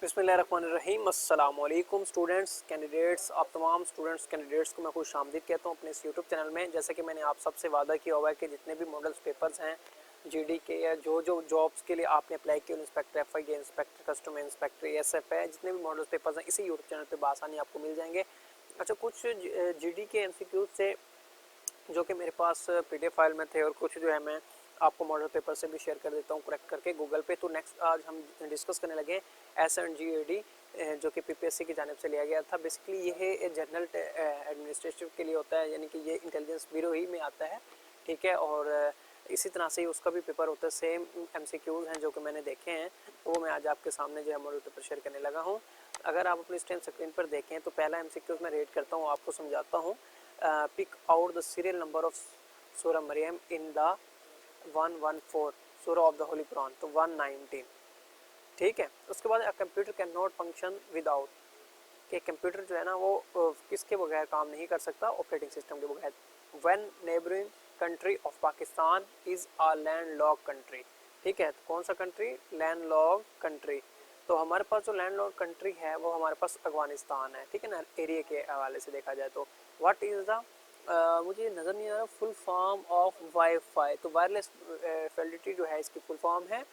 बिस्मिल्लाहिर्रहमानिर्रहीम। अस्सलाम वालेकुम स्टूडेंट्स, कैंडिडेट्स। आप तमाम स्टूडेंट्स कैंडिडेट्स को मैं खुश आमदीद कहता हूँ अपने इस यूट्यूब चैनल में। जैसे कि मैंने आप सबसे वादा किया हुआ है कि जितने भी मॉडल्स पेपर्स हैं जीडी के या जो जो जॉब्स के लिए आपने अप्लाई किया, inspector FI, inspector custom, inspector ASF है, जितने भी मॉडल्स पेपर्स हैं इसी यूट्यूब चैनल पर आसानी आपको मिल जाएंगे। अच्छा, कुछ जीडी के एमसीक्यूज से जो कि मेरे पास पीडीएफ फाइल में थे और कुछ जो है मैं आपको मॉडल पेपर से भी शेयर कर देता हूँ करेक्ट करके गूगल पे। तो नेक्स्ट आज हम डिस्कस करने लगे SNGAD, जो कि पीपीएससी की जानिब से लिया गया था। बेसिकली ये जनरल एडमिनिस्ट्रेटिव के लिए होता है, यानी कि ये इंटेलिजेंस ब्यूरो ही में आता है, ठीक है। और इसी तरह से उसका भी पेपर होता है। सेम एमसीक्यूज हैं जो कि मैंने देखे हैं, तो वो मैं आज आपके सामने जो है मॉडल पेपर शेयर करने लगा हूँ। अगर आप अपनी स्क्रीन पर देखें तो पहला एमसीक्यूज मैं रेड करता हूँ, आपको समझाता हूँ। Pick out the serial number of Surah Maryam in the 114 सूरह ऑफ द होली कुरान, तो 119, ठीक है। उसके बाद computer can not function without, कि कंप्यूटर जो है ना वो किसके बगैर काम नहीं कर सकता, ऑपरेटिंग सिस्टम के बगैर। When neighbouring country of Pakistan is a landlocked country, ठीक है। तो कौन सा कंट्री? Landlocked country. तो हमारे पास जो लैंडलॉक्ड कंट्री है वो हमारे पास अफगानिस्तान है, ठीक है ना, एरिया के हवाले से देखा जाए तो। व्हाट इज द मुझे नज़र नहीं आ रहा फुल फॉर्म ऑफ वाईफाई, तो वायरलेस फैसिलिटी जो है इसकी फुल फॉर्म है।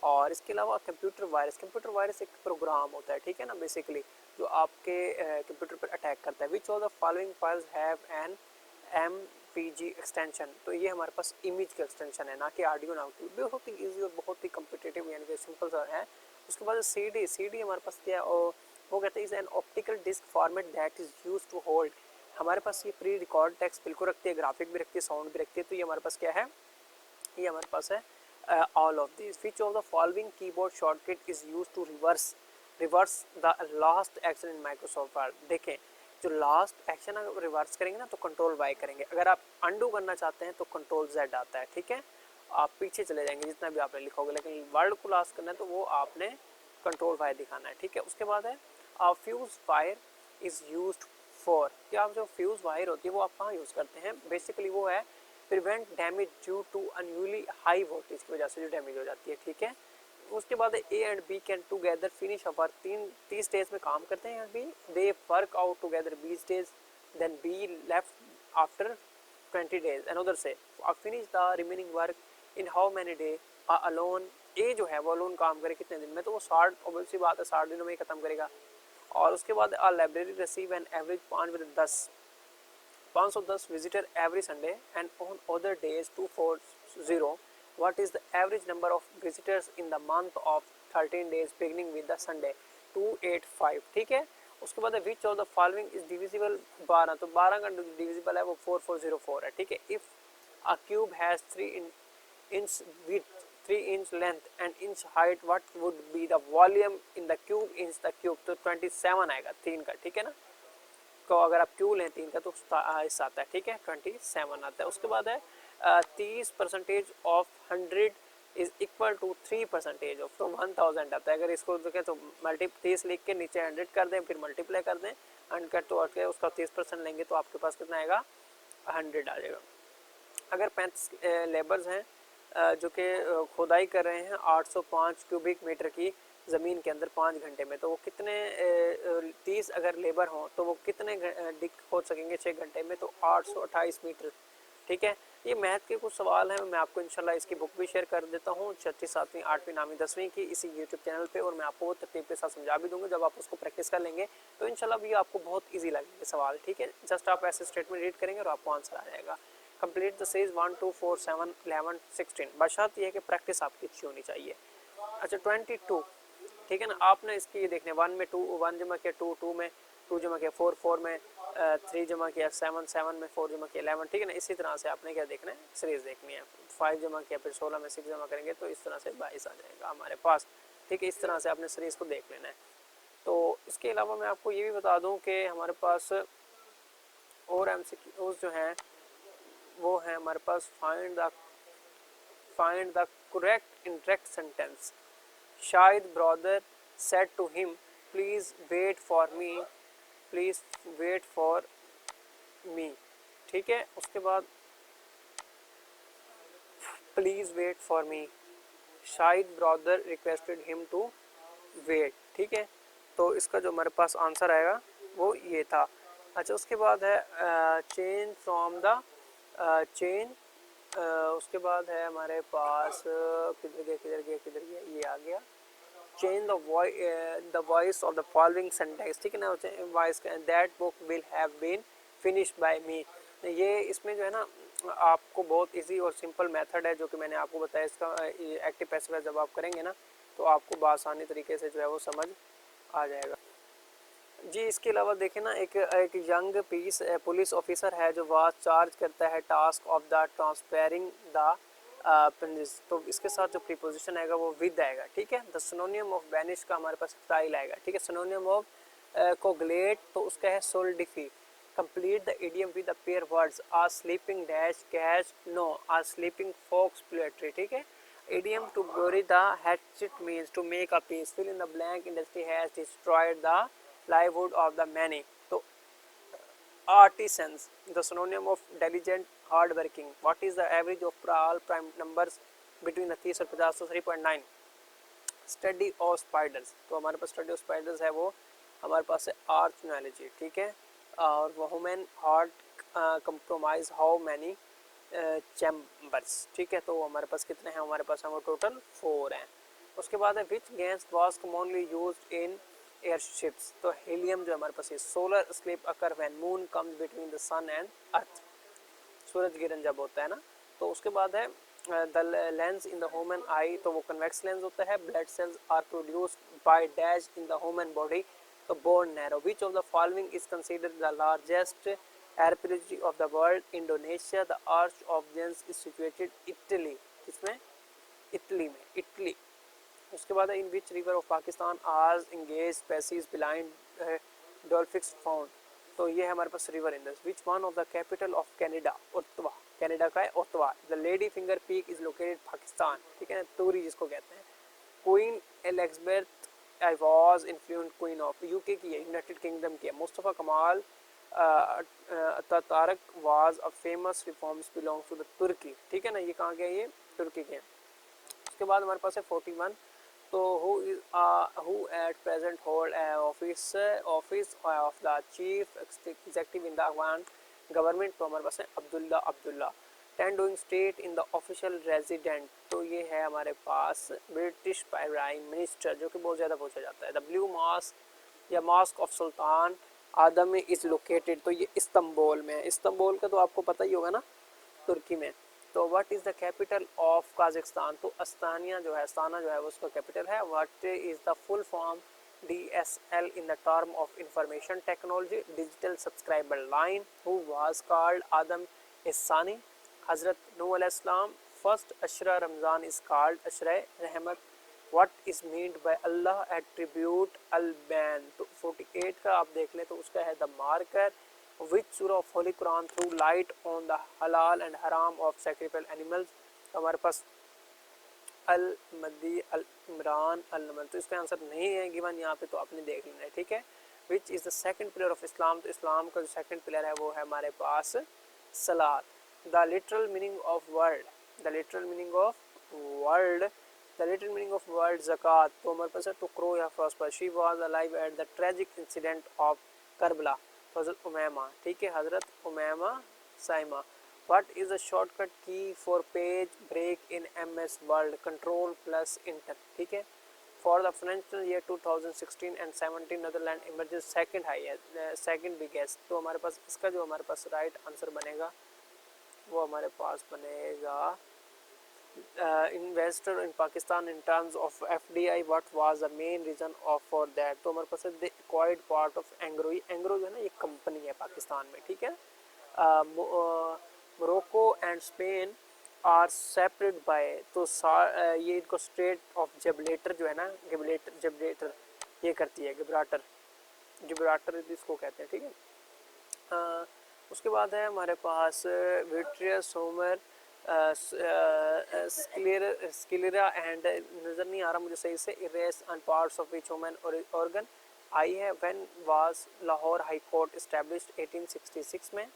और इसके अलावा कंप्यूटर वायरस एक प्रोग्राम होता है, ठीक है ना, बेसिकली जो आपके कंप्यूटर पर अटैक करता है। विच of the following files have an MPG extension, तो ये हमारे पास इमेज का एक्सटेंशन है, ना कि ऑडियो ना। बहुत ही ईजी और बहुत ही कम्पिटेटिव यानी कि सिंपल सा है। उसके बाद CD हमारे पास क्या है, वो कहते हैं is an optical disc format that is use to hold. हमारे पास ये प्री रिकॉर्ड टेक्स्ट बिल्कुल रखती है, ग्राफिक भी रखती है, साउंड भी रखती है। तो ये हमारे पास क्या है, ये हमारे पास है all of this. Which of the following keyboard shortcut is use to reverse the last action in Microsoft Word. देखें, जो लास्ट एक्शन अगर रिवर्स करेंगे ना तो कंट्रोल वाई करेंगे, अगर आप अंडू करना चाहते हैं तो कंट्रोल Z आता है, ठीक है। आप पीछे चले जाएंगे जितना भी आपने लिखा होगा, लेकिन वर्ड को लास्ट करना है तो वो आपने कंट्रोल वाई दिखाना है, ठीक है। उसके बाद है fuse fire is used for, कि आप जो फ्यूज वायर होती है वो आप कहाँ यूज़ करते हैं, बेसिकली वो है prevent damage due to unusually high voltage की वजह से जो डैमेज हो जाती है, ठीक है। उसके बाद A and B can together finish a work, तीन स्टेज में काम करते हैं। B they work out together B stage, then B left after 20 days another से finish the remaining work in how many day alone. A जो है वो alone काम करे कितने दिन में, तो वो 60, ऑब्वियस सी बात है 60 दिनों में ही खत्म करेगा। और उसके बाद library receive an average 510 visitor every Sunday and on other days 240। What is the average number of visitors in the month of 13 days beginning with the Sunday, 285, ठीक है। उसके बाद which of the following is divisible 12, तो 12 का divisible है वो 4404 है, ठीक है। If a cube has 3 inch width, 3 inch length and inch height, what would be the volume in the cube inch the cube, तो 27 आएगा 3 का, ठीक है ना। तो अगर आप क्यू लें 3 का तो हिस्सा आता है, ठीक है, 27 आता है। उसके बाद है 30% of 100 is equal to 3% of, तो 1000 आता है। अगर इसको देखें तो 30 लिख के नीचे 100 कर दें, फिर मल्टीप्लाई कर दें 100 तो उसका 30% लेंगे तो आपके पास कितना आएगा, 100 आ जाएगा। अगर 35 लेबर्स हैं जो कि खुदाई कर रहे हैं 805 क्यूबिक मीटर की ज़मीन के अंदर 5 घंटे में, तो वो कितने 30 अगर लेबर हों तो वो कितने डिग खोद सकेंगे 6 घंटे में, तो 828 मीटर, ठीक है। ये मैथ के कुछ सवाल हैं, मैं आपको इंशाल्लाह इसकी बुक भी शेयर कर देता हूँ, 6वीं 7वीं 8वीं 9वीं 10वीं की, इसी यूट्यूब चैनल पे। और मैं आपको वो तरतीब के साथ समझा भी दूँगा, जब आप उसको प्रैक्टिस कर लेंगे तो इंशाल्लाह भी आपको बहुत ईजी लगेंगे सवाल, ठीक है। जस्ट आप ऐसे स्टेटमेंट रीड करेंगे और आपको आंसर आ जाएगा। कंप्लीट द सीरीज 1 2 4 7 11 16, बशर्त ये है कि प्रैक्टिस आपकी अच्छी होनी चाहिए। अच्छा 22, ठीक है ना। आपने इसकी देखने 1 में 2 1 जमा किया, 2 2 में 2 जमा किया, 4 4 में 3 जमा किया, 7 7 में 4 जमा किया, 11, ठीक है ना। इसी तरह से आपने क्या देखना है, सीरीज देखनी है। 5 जमा किया, फिर 16 में 6 जमा करेंगे तो इस तरह से 22 आ जाएगा हमारे पास, ठीक है। इस तरह से आपने सीरीज को देख लेना है। तो इसके अलावा मैं आपको ये भी बता दूं कि हमारे पास और MCQs जो हैं वो है हमारे पास find the correct interact sentence. Shahid brother said to him please wait for me, ठीक है। उसके बाद please wait for me, Shahid brother requested him to wait, ठीक है। तो इसका जो हमारे पास आंसर आएगा वो ये था। अच्छा, उसके बाद है चेंज फ्रॉम द चेंज, उसके बाद है हमारे पास किधर गया किधर गया किधर गया, ये आ गया change the voice of the following sentence, ठीक है ना, voice that book will have been finished by me. ये इसमें जो है ना आपको बहुत इजी और सिंपल मेथड है जो कि मैंने आपको बताया, इसका एक्टिव पैसिव जब आप करेंगे ना तो आपको बआसानी तरीके से जो है वो समझ आ जाएगा जी। इसके अलावा देखें ना एक यंग पुलिस ऑफिसर है जो वाज चार्ज करता है task of the transporting the prince, तो इसके साथ जो प्रीपोजिशन आएगा वो विद आएगा, ठीक है। द सिनोनियम ऑफ बैनिश का हमारे पास स्टाइल आएगा, ठीक है। सिनोनियम ऑफ कोगलेट तो उसका है solidify. Complete the idiom with the pair words are sleeping dash catch no are sleeping fox poetry, ठीक है। Idiom to bury the hatchet means to make a peace. Fill in the blank. Industry has destroyed the livelihood of the many. तो artisans, the synonym of diligent, hardworking. What is the average of all prime numbers between the 30 और 50? तो 3.9. Study of spiders, तो हमारे पास study of spiders है वो हमारे पास है आर्चनोलॉजी, ठीक है। और women heart compromise how many chambers, ठीक है। तो हमारे पास कितने हैं, हमारे पास वो टोटल 4 हैं। उसके बाद है which gas was commonly used in airships, तो हीलियम जो हमारे पास है। Solar eclipse occur when moon comes between the sun and earth, सूरज गिरन जब होता है ना। तो उसके बाद है the lens in the human eye, तो वो कन्वेक्स लेंस होता है। Blood cells are produced by dash in the human body, तो bone marrow. Which of the following is considered the largest archaeology of the world? Indonesia. The Arch of Giants is situated Italy, किसमें, Italy में, Italy. उसके बाद in which river of Pakistan आज इंगेज species blind dolphins found, तो ये है हमारे पास river Indus. Which one of the capital of Canada? Ottawa, Canada का है Ottawa. The lady finger peak is located Pakistan, ठीक है, तूरी जिसको कहते हैं। Queen Elizabeth I was influent queen of, UK की है, यूनाइटेड किंगडम की है। Mustafa Kemal Ataturk was a famous reforms belong to the Turkey, ठीक है ना, ये कहाँ के, ये तुर्की के हैं। उसके बाद हमारे पास है 41, तो who at present hold office of the chief executive in the Afghan government, तो हमारे पास है Abdullah. 10 doing state in the official resident, तो ये है हमारे पास ब्रिटिश प्राइम मिनिस्टर, जो कि बहुत ज़्यादा पूछा जाता है। द ब्लू मास्क या mask of sultan Adam is located, तो ये इस्तांबुल में है। इस्तांबुल का तो आपको पता ही होगा ना, तुर्की में। तो what is the capital of Kazakhstan, तो अस्ताना जो है वो उसका कैपिटल है। What is the full form DSL in the term of information technology, digital subscriber line? Who was called Adam Ihsani? Hazrat Nuh alayhi salam. First Ashra Ramzan is called Ashra Rahmat. What is meant by Allah attribute al-ban, तो 48 का आप देख लें तो उसका है the marker. Which surah of Holy Quran threw light on the halal and haram of sacrificial animals? तो हमारे पास अल मदी अल इमरान अल नमल, तो इसका आंसर नहीं है गिवन यहाँ पे, तो आपने देख लेना है, ठीक है। Which is the second pillar of Islam, तो इस्लाम का जो सेकंड पिलर है वो है हमारे पास सलात। The literal meaning of world, the literal meaning of world, the literal meaning of world ज़कात, तो हमारे पास है टू ग्रो या prosper. She was alive at the tragic incident of Karbala, हज़रत उमैमा, ठीक है, हज़रत Umaima Saima. What is the shortcut key for page break in MS Word? Control plus Enter, ठीक है। For the financial year 2016 and 17 Netherlands emerges second highest, second biggest, तो हमारे पास इसका जो हमारे पास राइट आंसर बनेगा वो हमारे पास बनेगा investor in Pakistan in terms of FDI. What was the main reason of for that? तो हमारे पास the acquired part of Angro, Angro जो है ना ये कंपनी है पाकिस्तान में, ठीक है। Morocco and Spain are separate by, तो ये इनको स्ट्रेट ऑफ जबलेटर जो है ना, जबलेटर ये करती है, जिब्राल्टर इसको कहते हैं, ठीक है। उसके बाद है हमारे पास विट्रियस होमर स्क्लेरा एंड नज़र नहीं आ रहा मुझे सही से, iris and parts of which human organ eye है। When was Lahore high court established 1866 में।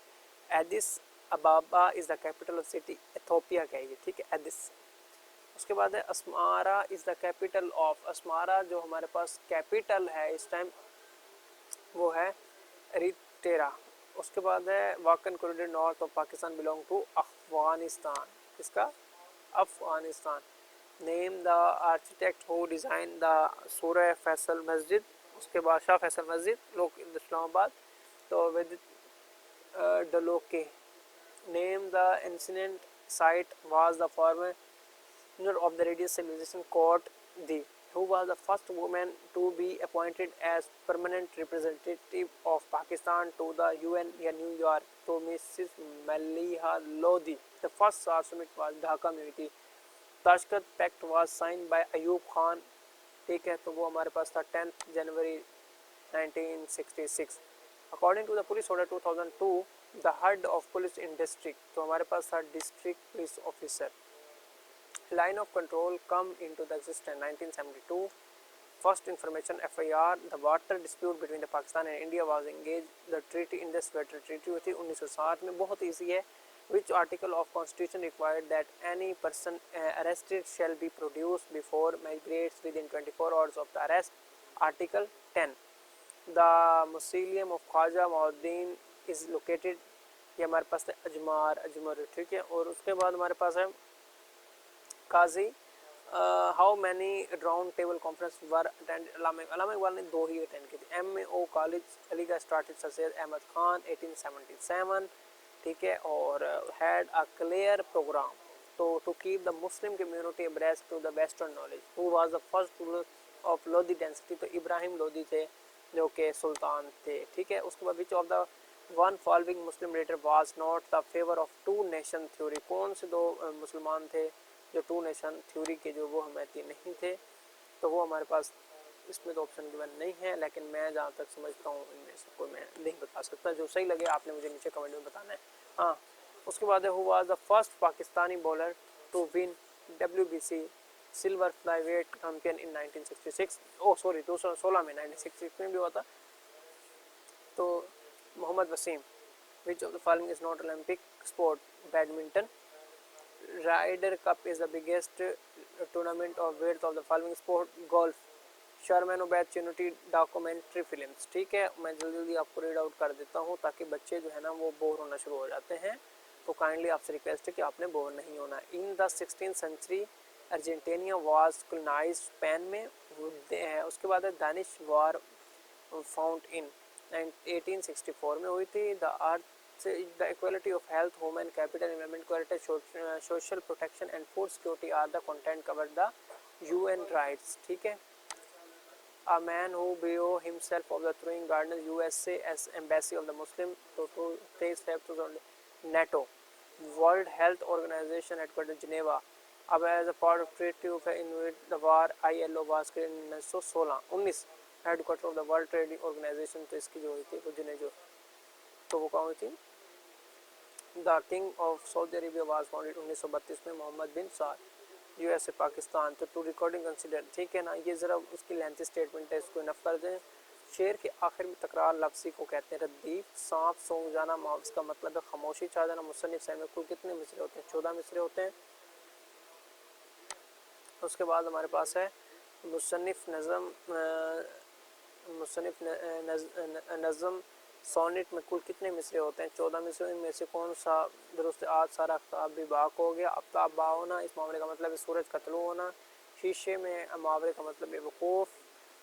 Addis Ababa is the capital of city, Ethiopia का है ये, ठीक है, एडिस। उसके बाद है Asmara is the capital of, Asmara जो हमारे पास कैपिटल है इस टाइम वो है एरिट्रिया। उसके बाद है Wakhan corridor north of Pakistan belong to Afghanistan, किसका, Afghanistan. Name the architect who design the सूरह फैसल मस्जिद, उसके बाद शाह फैसल मस्जिद लोग इस्लामाबाद, तो Vedat Dalokay. Name the incident site was the former of the radius civilization called the, who was the first woman to be appointed as permanent representative of Pakistan to the UN in New York, to Mrs. Maliha Lodi. The first SAR summit was Dhaka में हुई थी। Tashkent pact was signed by Ayub Khan, ठीक है, तो वो हमारे पास था 10 जनवरी 1966। According to the police order 2002 the head of police in district, तो हमारे पास था district police officer. Line of control come into the existence 1972. First information FIR, the water dispute between the Pakistan and India was engaged. The treaty Indus Water Treaty हुई थी 1960 में, बहुत easy है। Which article of Constitution required that any person arrested shall be produced before magistrates within 24 hours of the arrest? Article 10. The Mausoleum of Khwaja मौदुद्दीन is located, ये हमारे पास है अजमेर, ठीक है। और उसके बाद हमारे पास है Qazi, how many round table conference were attend, Allama Iqbal ने 2 ही अटेंड की थी। MAO college Aligarh started sir Syed Ahmad Khan 1877, ठीक है। और हैड अ क्लियर प्रोग्राम तो to keep the Muslim community abreast to the western knowledge. Who was the first ruler of Lodhi dynasty, तो इब्राहिम लोधी थे जो कि सुल्तान थे, ठीक है। उसके बाद which of the one following Muslim leader was not the favour of two nation theory, कौन से 2 मुसलमान थे जो 2 नेशन थ्योरी के जो वो हमायती नहीं थे, तो वो हमारे पास इसमें तो ऑप्शन गिवन नहीं है, लेकिन मैं जहाँ तक समझता हूँ इनमें से कोई मैं नहीं बता सकता, जो सही लगे आपने मुझे नीचे कमेंट में बताना है। हाँ, उसके बाद है who was the first Pakistani bowler to win WBC silver flyweight champion in 1966, oh sorry 2016 में, 1966 में भी हुआ था, तो Mohammad Waseem. Which of the following is not Olympic sport, badminton. Ryder Cup is the biggest tournament of weight of the following sport, golf। Sharmeen Obaid चैरिटी documentary films, ठीक है। मैं जल्दी आपको रीड आउट कर देता हूँ ताकि बच्चे जो है ना वो बोर होना शुरू हो जाते हैं, तो काइंडली आपसे रिक्वेस्ट है कि आपने बोर नहीं होना। In the 16th century Argentina was colonised, Spain में। उसके बाद है दानिश वार फाउंड इन 1864 में हुई थी। The earth the equality of health, human capital, environment quality, social protection and food security are the content covered the UN rights, ठीक है। A man who blew himself of the throwing garden USA as embassy of the Muslim, तो 23 February 2000। NATO, World Health Organization headquarters Geneva, अब as a part of treaty of invade the war ILO was created in 1916 headquarter of the World Trade Organisation, तो इसकी जो हुई थी वो Geneva, तो वो कहाँ हुई थी। The king of Saudi Arabia was founded 1932 में, मोहम्मद बिन साद। USA पाकिस्तान, तो टू रिकॉर्डिंग कंसिडर, ठीक है ना। ये ज़रा उसकी लेंथी स्टेटमेंट है, इसको नफ कर दें। शेर के आखिर में तकरार लफ्ज़ी को कहते हैं रद्दीफ। सांप सूंघ जाना माउस का मतलब है खामोशी छा जाना। मुसन्निफ साहब में कुल कितने मिसरे होते हैं, 14 मिसरे होते हैं। उसके बाद हमारे पास है मुसन्निफ नज़म सोनेट में कुल कितने मिसरे होते हैं, 14 मिसरे। इनमें से कौन सा दुरुस्त? आज सारा आफ्ताब भी बाक हो गया। आफ्ताब बा होना इस मामले का मतलब है सूरज का तलू होना। शीशे में मुहावरे का मतलब है वकूफ़।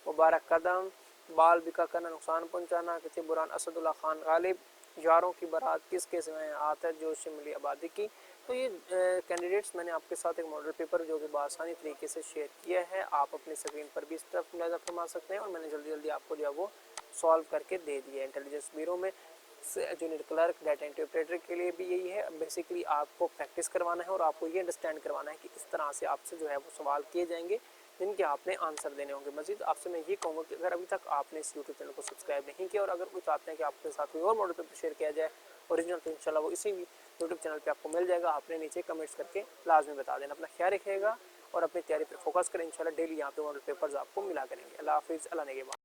मुबारक कदम, बाल बिका करना, नुकसान पहुँचाना। किसी बुरान असदुल्ला खान गालिब, यारों की बारात किस केस में आता है, जोश मिली आबादी की। तो ये कैंडिडेट्स मैंने आपके साथ एक मॉडल पेपर जो कि बआसानी तरीके से शेयर किया है, आप अपनी स्क्रीन पर भी इस तरफ मुलाहिजा फरमा सकते हैं, और मैंने जल्दी आपको जो है वो सॉल्व करके दे दिया है। इंटेलिजेंस ब्यूरो में जूनियर क्लर्क, डाटा इंटरप्रेटर के लिए भी यही है। बेसिकली आपको प्रैक्टिस करवाना है और आपको ये अंडरस्टैंड करवाना है कि इस तरह से आपसे जो है वो सवाल किए जाएंगे जिनके आपने आंसर देने होंगे। मजीद आपसे मैं ये कहूँगा कि अगर अभी तक आपने इस यूट्यूब चैनल को सब्सक्राइब नहीं किया और अगर कोई चाहते हैं कि आपके साथ कोई और मॉडल पेपर शेयर किया जाए ओरिजिनल, तो इंशाल्लाह वो इसी यूट्यूब चैनल पे आपको मिल जाएगा। आपने नीचे कमेंट्स करके लाजमी बता देना। अपना ख्याल रखिएगा और अपनी तैयारी पर फोकस करें। इंशाल्लाह डेली यहाँ पे मॉडल पेपर्स आपको मिला करेंगे। अल्लाह हाफिज़, अल्लाह नेगहबान।